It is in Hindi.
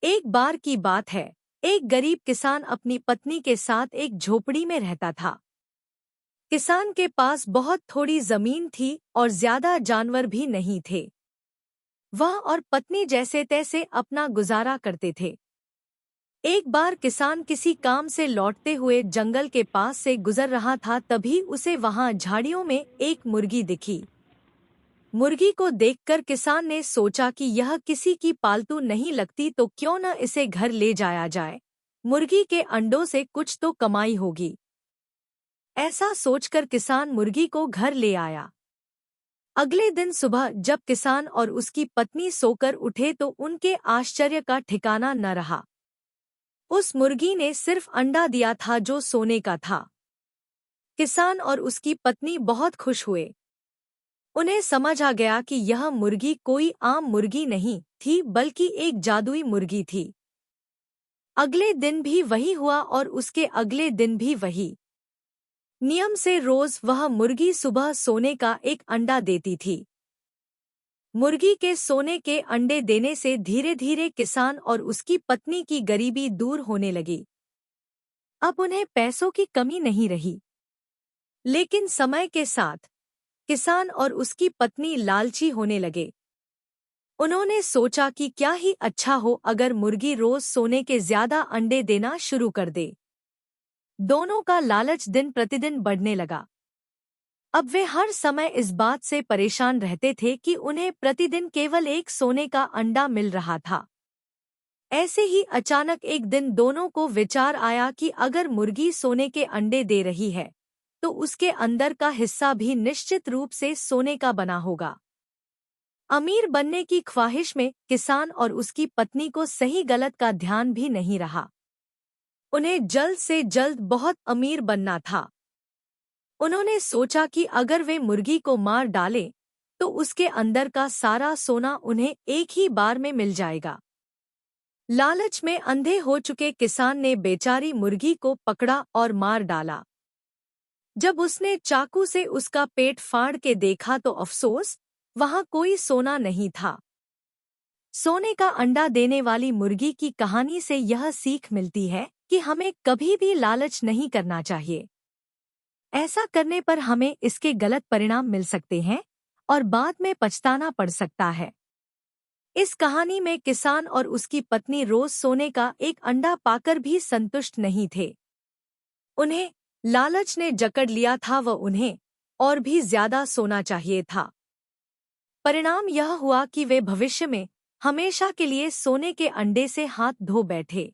एक बार की बात है। एक गरीब किसान अपनी पत्नी के साथ एक झोपड़ी में रहता था। किसान के पास बहुत थोड़ी जमीन थी और ज्यादा जानवर भी नहीं थे। वह और पत्नी जैसे तैसे अपना गुजारा करते थे। एक बार किसान किसी काम से लौटते हुए जंगल के पास से गुजर रहा था, तभी उसे वहां झाड़ियों में एक मुर्गी दिखी। मुर्गी को देखकर किसान ने सोचा कि यह किसी की पालतू नहीं लगती, तो क्यों न इसे घर ले जाया जाए। मुर्गी के अंडों से कुछ तो कमाई होगी। ऐसा सोचकर किसान मुर्गी को घर ले आया। अगले दिन सुबह जब किसान और उसकी पत्नी सोकर उठे तो उनके आश्चर्य का ठिकाना न रहा। उस मुर्गी ने सिर्फ अंडा दिया था जो सोने का था। किसान और उसकी पत्नी बहुत खुश हुए। उन्हें समझ आ गया कि यह मुर्गी कोई आम मुर्गी नहीं थी, बल्कि एक जादुई मुर्गी थी। अगले दिन भी वही हुआ और उसके अगले दिन भी वही। नियम से रोज वह मुर्गी सुबह सोने का एक अंडा देती थी। मुर्गी के सोने के अंडे देने से धीरे धीरे किसान और उसकी पत्नी की गरीबी दूर होने लगी। अब उन्हें पैसों की कमी नहीं रही। लेकिन समय के साथ किसान और उसकी पत्नी लालची होने लगे। उन्होंने सोचा कि क्या ही अच्छा हो अगर मुर्गी रोज सोने के ज्यादा अंडे देना शुरू कर दे। दोनों का लालच दिन प्रतिदिन बढ़ने लगा। अब वे हर समय इस बात से परेशान रहते थे कि उन्हें प्रतिदिन केवल एक सोने का अंडा मिल रहा था। ऐसे ही अचानक एक दिन दोनों को विचार आया कि अगर मुर्गी सोने के अंडे दे रही है तो उसके अंदर का हिस्सा भी निश्चित रूप से सोने का बना होगा। अमीर बनने की ख्वाहिश में किसान और उसकी पत्नी को सही गलत का ध्यान भी नहीं रहा। उन्हें जल्द से जल्द बहुत अमीर बनना था। उन्होंने सोचा कि अगर वे मुर्गी को मार डालें तो उसके अंदर का सारा सोना उन्हें एक ही बार में मिल जाएगा। लालच में अंधे हो चुके किसान ने बेचारी मुर्गी को पकड़ा और मार डाला। जब उसने चाकू से उसका पेट फाड़ के देखा तो अफसोस, वहां कोई सोना नहीं था। सोने का अंडा देने वाली मुर्गी की कहानी से यह सीख मिलती है कि हमें कभी भी लालच नहीं करना चाहिए। ऐसा करने पर हमें इसके गलत परिणाम मिल सकते हैं और बाद में पछताना पड़ सकता है। इस कहानी में किसान और उसकी पत्नी रोज सोने का एक अंडा पाकर भी संतुष्ट नहीं थे। उन्हें लालच ने जकड़ लिया था व उन्हें और भी ज्यादा सोना चाहिए था। परिणाम यह हुआ कि वे भविष्य में हमेशा के लिए सोने के अंडे से हाथ धो बैठे।